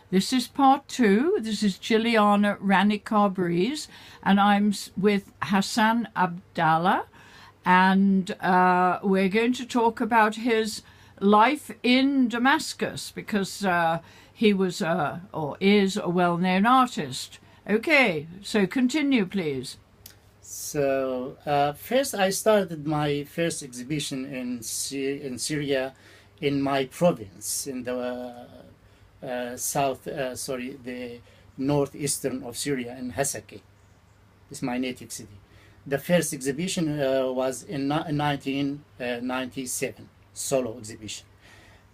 This is part two. This is Jilliana Ranicar-Breese, and I'm with Hasan Abdalla, and we're going to talk about his life in Damascus, because he was or is a well-known artist. Okay, so continue, please. So first I started my first exhibition in Syria, in my province, in the the northeastern of Syria, in Hasaki. It's my native city. The first exhibition was in 1997, solo exhibition.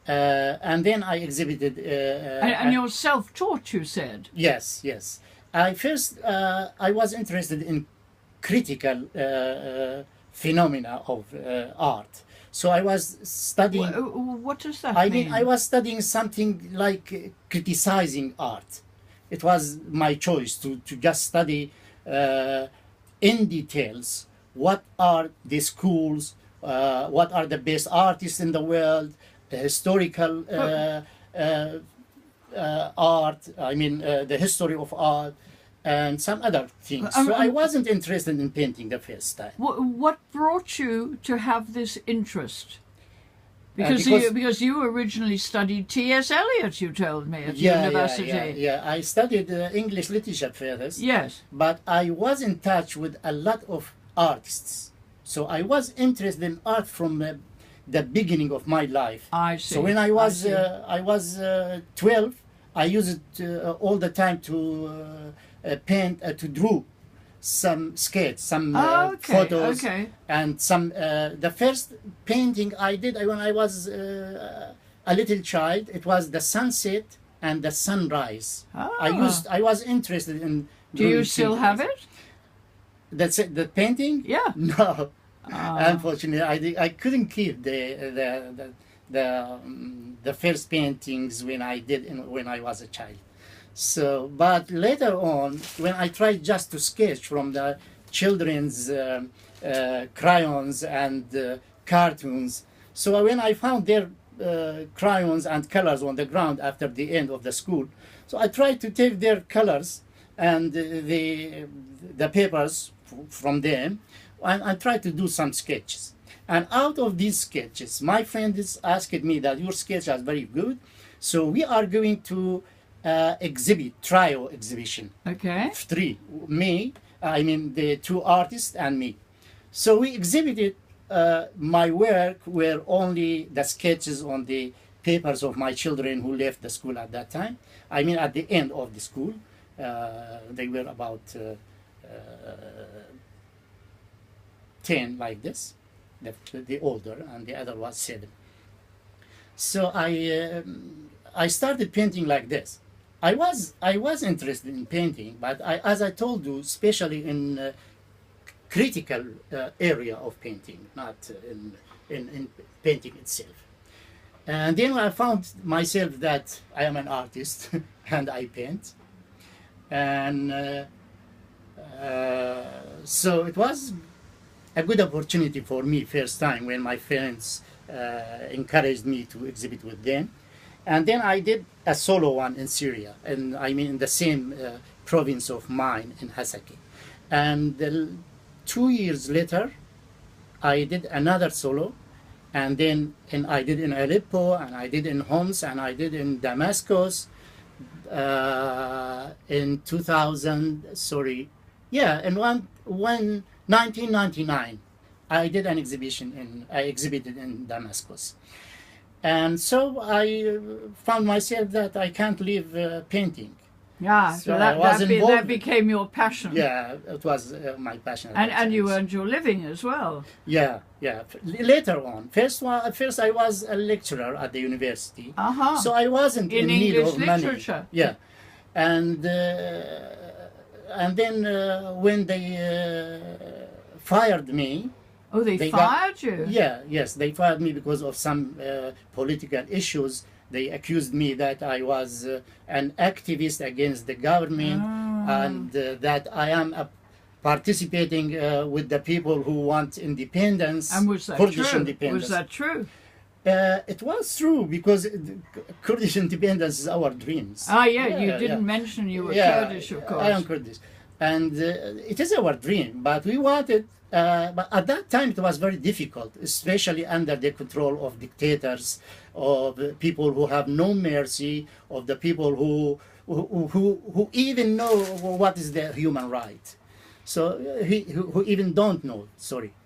And then I exhibited... and you're self-taught, you said? Yes, yes. I was interested in critical phenomena of art. So I was studying... What does that mean? I mean? mean, I was studying something like criticizing art. It was my choice to just study in details what are the schools, what are the best artists in the world, the historical art, I mean, the history of art, and some other things. So I wasn't interested in painting the first time. What brought you to have this interest? Because you originally studied T.S. Eliot, you told me, at university. Yeah. I studied English literature first. Yes. But I was in touch with a lot of artists. So I was interested in art from the beginning of my life. I see. So when I was 12, I used it all the time to paint, to draw some sketches, some photos, and some. The first painting I did when I was a little child, it was the sunset and the sunrise. I was interested in. Do you still have it? That's it. The painting? Yeah. No, unfortunately, I couldn't keep the first paintings when I was a child. So, but later on, when I tried just to sketch from the children's crayons and cartoons, so when I found their crayons and colors on the ground after the end of the school, so I tried to take their colors and the papers from them, and I tried to do some sketches. And out of these sketches, my friends asked me that your sketch is very good, so we are going to trial exhibition. Okay. Three. The two artists and me. So we exhibited my work were only the sketches on the papers of my children who left the school at that time. I mean, at the end of the school. They were about 10 like this, the older, and the other was 7. So I started painting like this. I was interested in painting, but as I told you, especially in critical area of painting, not in painting itself. And then I found myself that I am an artist and I paint. And so it was a good opportunity for me first time when my parents encouraged me to exhibit with them. And then I did a solo one in Syria, and I mean in the same province of mine in Hasaki. And 2 years later, I did another solo, and then I did in Aleppo, and I did in Homs, and I did in Damascus. In 1999, I did an exhibition I exhibited in Damascus. And so I found myself that I can't leave painting. Yeah, so that became your passion. Yeah, it was my passion. And you earned your living as well. Yeah. Later on, first I was a lecturer at the university, so I wasn't in need of money. Literature. Yeah, and then when they fired me. Oh, they fired you? Yeah, yes, they fired me because of some political issues. They accused me that I was an activist against the government, and that I am participating with the people who want independence. And was that Kurdish true? independence. Was that true? It was true because Kurdish independence is our dreams. Ah, yeah, you didn't mention you were Kurdish, of course. I am Kurdish. And it is our dream, but we wanted, but at that time it was very difficult, especially under the control of dictators, of people who have no mercy, of the people who even know what is their human right. So who even don't know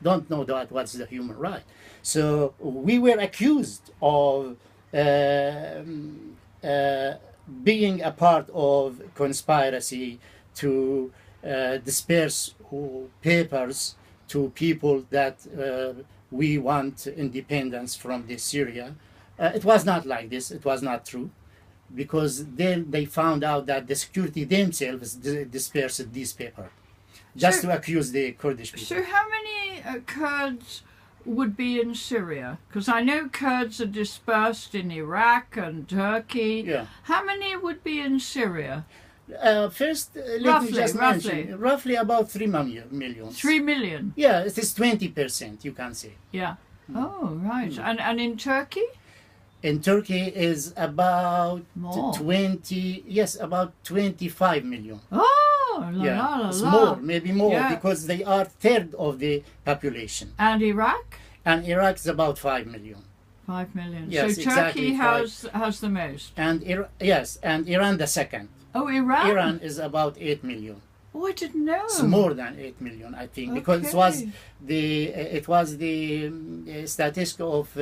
that what's the human right. So we were accused of being a part of conspiracy to disperse papers to people that we want independence from this Syria. It was not like this. It was not true, because then they found out that the security themselves dispersed this paper just to accuse the Kurdish people. So how many Kurds would be in Syria? Because I know Kurds are dispersed in Iraq and Turkey. Yeah. How many would be in Syria? First, let me just mention, roughly about 3 million. 3 million? Yeah, it is 20%, you can say. Yeah. Oh, right. And in Turkey? In Turkey is about more. about 25 million. Oh, It's more, maybe more, because they are third of the population. And Iraq? And Iraq is about 5 million. 5 million. Yes, so Turkey has the most. And and Iran the second. Oh, Iran? Iran is about 8 million. Oh, I didn't know. It's more than 8 million, I think, because it was the statistic of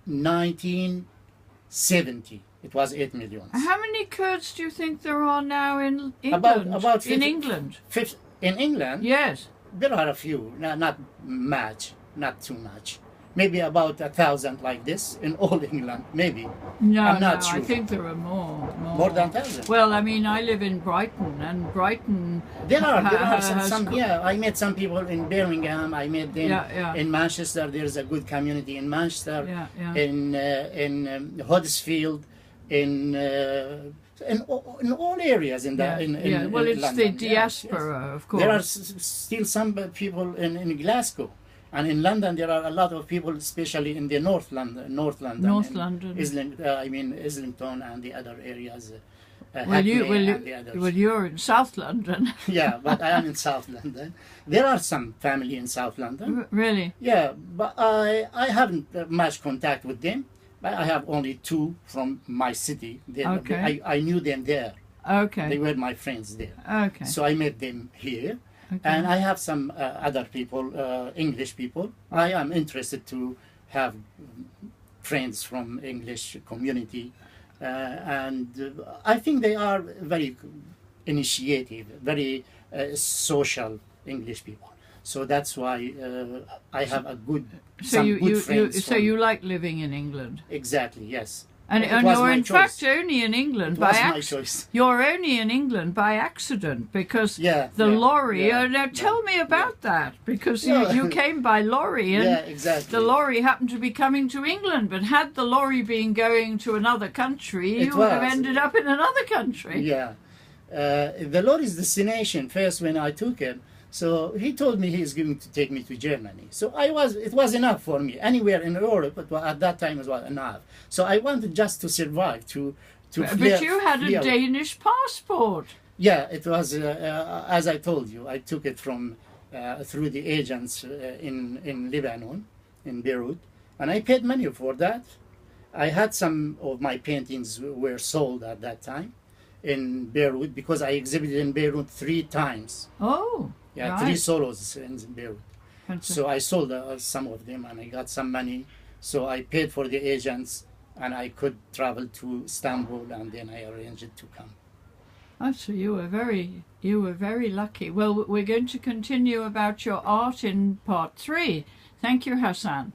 1970. It was 8 million. How many Kurds do you think there are now in England? About 50, in England? In England? Yes. There are a few, not much, not too much. Maybe about 1,000 like this in all England, maybe. No, I'm not sure. I think there are more. More than 1,000? Well, I mean, I live in Brighton, and Brighton... There are some, I met some people in Birmingham, I met them in Manchester. There's a good community in Manchester, in Huddersfield, in all areas in well, it's London. the diaspora, of course. There are still some people in Glasgow. And in London, there are a lot of people, especially in the North London. Islington and the other areas. You're in South London. Yeah, but I am in South London. There are some family in South London. Really? Yeah, but I haven't much contact with them. But I have only 2 from my city. I knew them there. Okay. They were my friends there. Okay. So I met them here. Okay. And I have some other people, English people. I am interested to have friends from English community. And I think they are very initiative, very social English people. So that's why I have a good, good friends. So you like living in England? Exactly, yes. And you're in fact only in England by choice. You're only in England by accident because the lorry. Now tell me about that, because you came by lorry, and exactly. The lorry happened to be coming to England. But had the lorry been going to another country, you would have ended up in another country. Yeah, the lorry's destination first when I took him. So he told me he's going to take me to Germany. So it was enough for me. Anywhere in Europe, but at that time it was enough. So I wanted just to survive, But you had a Danish passport. Yeah, it was, as I told you, I took it from through the agents in Lebanon, in Beirut. And I paid money for that. I had some of my paintings were sold at that time in Beirut, because I exhibited in Beirut 3 times. Oh. Yeah, right. 3 solos in Beirut. So I sold some of them, and I got some money. So I paid for the agents, and I could travel to Istanbul, and then I arranged it to come. Oh, so you were very lucky. Well, we're going to continue about your art in part 3. Thank you, Hasan.